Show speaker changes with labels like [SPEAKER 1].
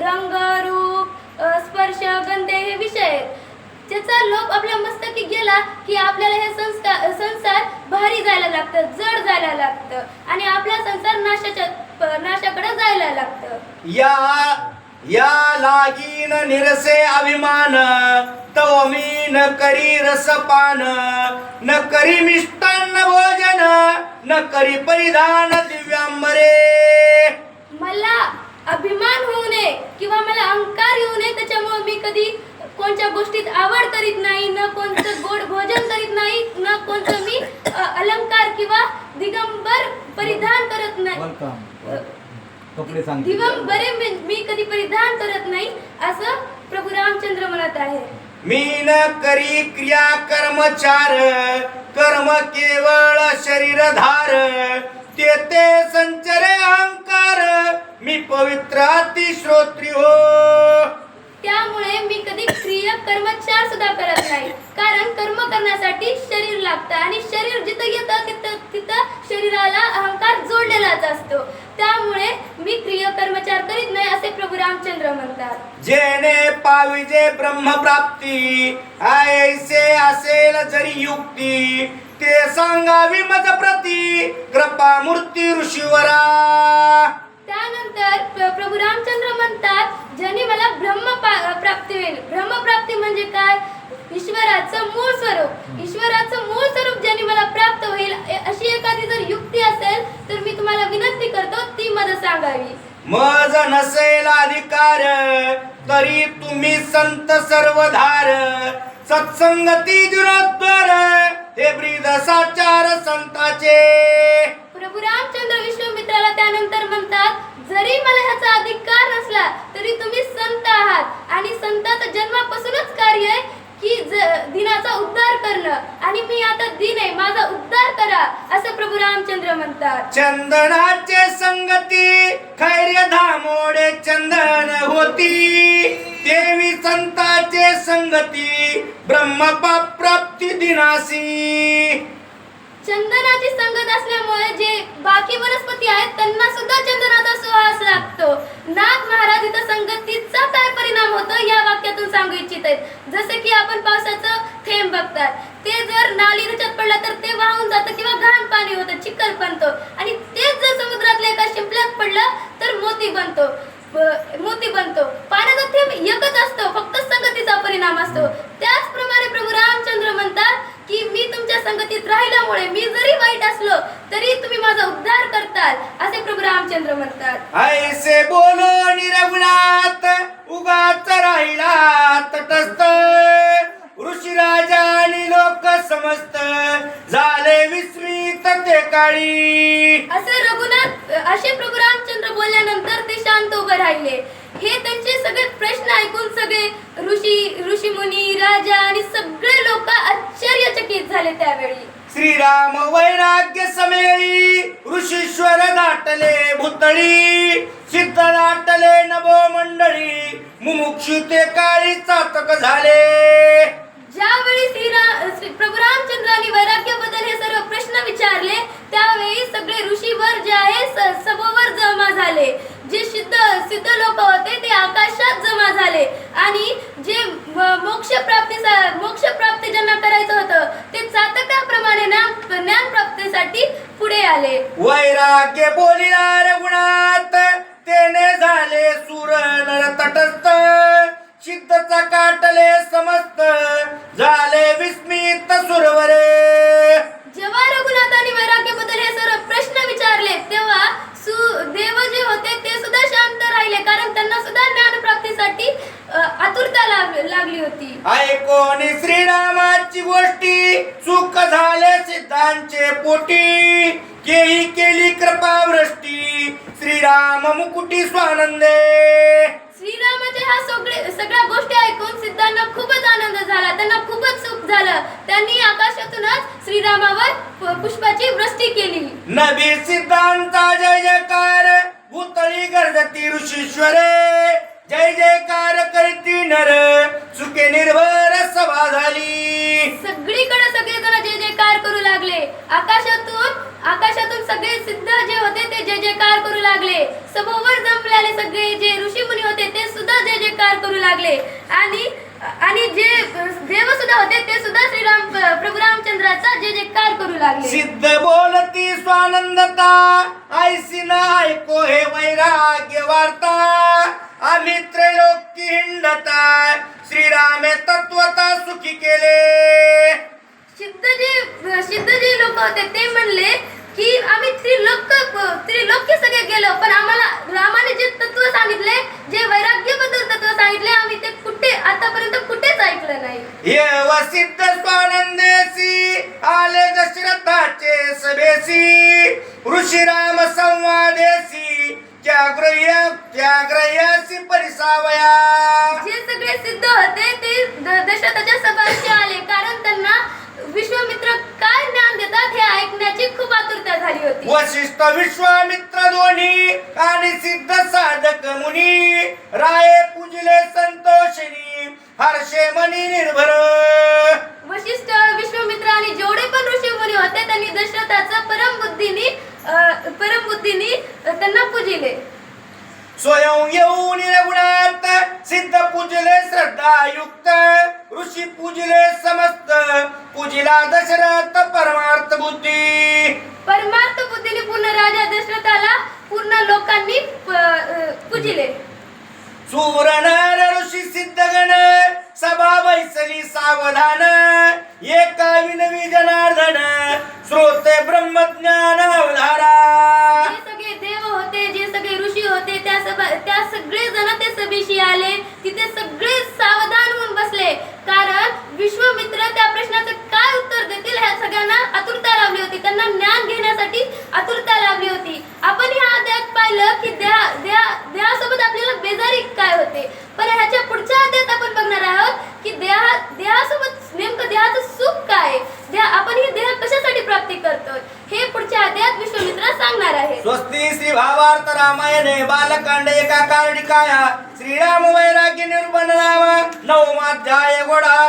[SPEAKER 1] रंग, रूप, स्पर्श, गंध हे विषय आहेत. ज्याचा लोभ आपल्या मस्तकी गेला की आपल्याला हे संसार भारी जायला लागतं, जड जायला लागतं आणि आपला संसार नाशाकडे जायला लागतं.
[SPEAKER 2] या लागीन निरसे अभिमान, तव मी न करी रसपान, न करी मिष्टान्न भोजन, न करी परिधान दिव्यांबरे.
[SPEAKER 1] मला अभिमान होऊ नये किंवा मला अहंकार येऊ नये, त्याच्यामुळे मी कधी कोणत्या गोष्टीत आवड करीत नाही, न कोणतं गोड भोजन करीत नाही, न कोणतं मी अलंकार किंवा दिगंबर परिधान करत नाही. दिगंबरे मी कधी परिधान करत नाही असं प्रभू रामचंद्र म्हणत आहे.
[SPEAKER 2] मी न करी क्रिया कर्मचार, कर्म केवळ शरीरधार, तेथे संचरे अहंकार, मी पवित्र अति श्रोत्री हो.
[SPEAKER 1] त्यामुळे मी कधी क्रिया कर्मचार सुद्धा करत नाही, कारण कर्म करण्यासाठी शरीर लागतं आणि शरीर जिथं येतं तिथं शरीराला अहंकार जोडलेलाच असतो. त्यामुळे मी क्रिया कर्मचार करीत नाही असे प्रभू रामचंद्र म्हणतात.
[SPEAKER 2] जेने पाविजे ब्रह्मप्राप्ती, ऐसे असेल जरी युक्ती, ते सांगावी मज प्रती, कृपा मूर्ती ऋषीवरा.
[SPEAKER 1] त्यानंतर प्रभू रामचंद्र म्हणतात, ज्याने मला ब्रह्मप्राप्ती होईल. ब्रह्मप्राप्ती म्हणजे काय? ईश्वराचं मूळ स्वरूप. ईश्वराचं मूळ स्वरूप ज्याने मला प्राप्त होईल अशी एखादी जर युक्ती असेल तर मी तुम्हाला विनंती करतो ती मला सांगावी.
[SPEAKER 2] मज नसेल अधिकार, तरी तुम्ही संत सर्वधार, सत्संगती दुरोद्वार, हे ब्रीद साचार संताचे.
[SPEAKER 1] प्रभू रामचंद्र विश्वामित्राला त्यानंतर म्हणतात, जरी मला ह्याचा अधिकार नसला तरी तुम्ही संत आहात आणि संताचं जन्मापासूनच कार्य आहे की दिनाचा उद्धार करणं आणि मी आता दिन आहे, माझा उद्धार करा असं प्रभू रामचंद्र म्हणतात.
[SPEAKER 2] चंदनाचे संगती खैर्य धामोडे चंदन होती, देवी संताचे संगती ब्रह्मपाप प्राप्ती दिनासी.
[SPEAKER 1] चंदनाची संगत असल्यामुळे जे बाकी वनस्पती आहेत त्यांना सुद्धा चंदनाचा सुवास लागतो. नाग महाराज इथं संगतीचा काय परिणाम होतो या वाक्यातून सांगू इच्छित आहेत. जसे की आपण पावसाचं थेंब बघतात, ते जर नाली रचत पडलं तर ते वाहून जातं किंवा घाण पाणी होतं, चिखल बनतो आणि तेच जर समुद्रातल्या एका शिंपल्यात पडलं तर मोती बनतो. पाण्याचा थेंब एकच असतो, फक्त संगतीचा परिणाम असतो. त्याचप्रमाणे प्रभू रामचंद्र म्हणतात की मी तुमच्या संगतीत राहिल्यामुळे मी जरी वाईट असलो तरी तुम्ही माझा उद्धार करताल असे प्रभू रामचंद्र म्हणतात.
[SPEAKER 2] ऐसे बोलो निरगुणात, उगाच राहिला तटस्थ, ऋषी राजा आणि लोक समस्त, झाले विस्मित ते काळी.
[SPEAKER 1] असे प्रभू रामचंद्र बोलल्यानंतर ते शांत उभे राहिले. हे त्यांचे सगळे प्रश्न ऐकून सगळे ऋषी मुनी, राजा आणि सगळे लोक आश्चर्यचकित झाले. त्यावेळी
[SPEAKER 2] श्रीराम वैराग्य समेळी, ऋषीश्वर दाटले भूतळी, सिद्ध दाटले नभो मंडळी, मुमुक्षु ते काळी चातक झाले.
[SPEAKER 1] ज्यावेळी प्रभू रामचंद्रांनी वैराग्याबद्दल हे सर्व प्रश्न विचारले त्यावेळी सगळे ऋषीवर जे आहे सभोवर जमा झाले. जे सिद्ध लोक होते ते आकाशात जमा झाले आणि जे मोक्ष प्राप्ती ज्यांना करायचं होतं ते चातकाप्रमाणे ज्ञान प्राप्तीसाठी पुढे आले.
[SPEAKER 2] वैराग्य बोलिला रघुनाथ, तेने झाले सुर नर तटस्थ, सिद्धचा काटले समस्त, झाले विस्मित सुरवरे.
[SPEAKER 1] जेव्हा रघुनाथांनी वैराग्याबद्दल हे सर्व प्रश्न विचारले तेव्हा देव जे होते ते सुद्धा शांत राहिले, कारण त्यांना सुद्धा ज्ञान प्राप्तीसाठी आतुरता लागली होती.
[SPEAKER 2] ऐकोनी श्रीरामाची गोष्टी, सुख झाले सिद्धांचे पोटी, केही केली कृपा वृष्टी, श्रीराम मुकुटी स्वानंदे.
[SPEAKER 1] श्रीरामाच्या ह्या सगळ्या गोष्टी ऐकून सिद्धांना खूपच आनंद झाला, त्यांना खूपच सुख झालं. त्यांनी आकाशातूनच श्रीरामावर पुष्पाची वृष्टी केली.
[SPEAKER 2] नभी सिद्धांचा जय जयकार, भूतळी गर्जती ऋषीश्वरे, जय जयकार करती नर, सुखे निर्भर सभा झाली.
[SPEAKER 1] सगळीकडे सगळेजण जय जयकार करू लागले. आकाशातून सगळे सिद्ध जे होते ते जय जयकार करू लागले. सभोवर जमलेले सगळे जे ऋषी मुनी होते ते कार करू लागले आणि आणि जे देव सुद्धा होते ते सुद्धा प्रभू रामचंद्राचा जे कार करू लागले.
[SPEAKER 2] सिद्ध बोलती स्वानंदता ऐसी ना ऐको हे वैराग्य वार्ता आम्ही त्रैलोकी हिंडता श्रीरामे तत्वता सुखी केले.
[SPEAKER 1] सिद्ध जे लोक होते ते म्हणले की आम्ही त्रिलोक्य सगळे गेलो, पण आम्हाला रामाने जे तत्व सांगितले, जे वैराग्याबद्दल तत्व सांगितले, आम्ही ते कुठे आतापर्यंत कुठेच ऐकलं नाही.
[SPEAKER 2] हे वसिद्ध स्वानंदेसी आले दशरथाचे सभेसी ऋषी राम संवादेसी त्याग्रह्यासी परिसावया.
[SPEAKER 1] जे सगळे सिद्ध होते ते दशरथाच्या सभाशी आले, कारण त्यांना विश्वामित्र काय ज्ञान देतात हे ऐकण्याची खूप आतुरता झाली होती.
[SPEAKER 2] वशिष्ठ विश्वामित्र दोन्ही आणि सिद्ध साधक मुनी राये पूजिले संतोषिनी हर्षे मनी निर्भर.
[SPEAKER 1] वशिष्ठ विश्वामित्र आणि जेवढे पण ऋषी मुनी होते त्यांनी दशरथाचं परमबुद्धीने त्यांना पूजिले.
[SPEAKER 2] स्वयं येऊन रघुनाथ सिद्ध पूजले श्रद्धायुक्त ऋषी पूजले समस्त पूजिला दशरथ परमार्थ बुद्धी.
[SPEAKER 1] परमार्थ बुद्धीने पूर्ण राजा दशरथाला पूर्ण लोकांनी पूजिले.
[SPEAKER 2] सुरनर ऋषी सिद्धगण सभा बैसली सावधान एका विनवी जनार्दन श्रोते ब्रह्मज्ञान अवधारा.
[SPEAKER 1] जे सगळे देव होते, जे सगळे ऋषी होते, त्या सगळे जण ते सभेशी आले. तिथे सगळे सावधान होऊन बसले, कारण विश्वामित्र त्या प्रश्नाचं काय उत्तर देतील ह्या सगळ्यांना आतुरता लावली होती. त्यांना ज्ञान घेण्यासाठी आतुरता लावली होती. आपण ह्या अध्यायात पाहिलं की देहासोबत आपल्याला बेजारी काय होते, पण ह्याच्या पुढच्या अध्यायात आपण बघणार आहोत की देहासोबत नेमकं देहाचं सुख काय, आपण ही देह कशासाठी प्राप्ती करतो हे पुढच्या अध्यायात विश्वामित्र सांगणार आहे.
[SPEAKER 2] स्वस्ती श्री भावार्थ रामायणे बालकांड एका कार्डिकाया श्रीराम वैराग्य निरूपण नाम 9वा अध्याय घोडा.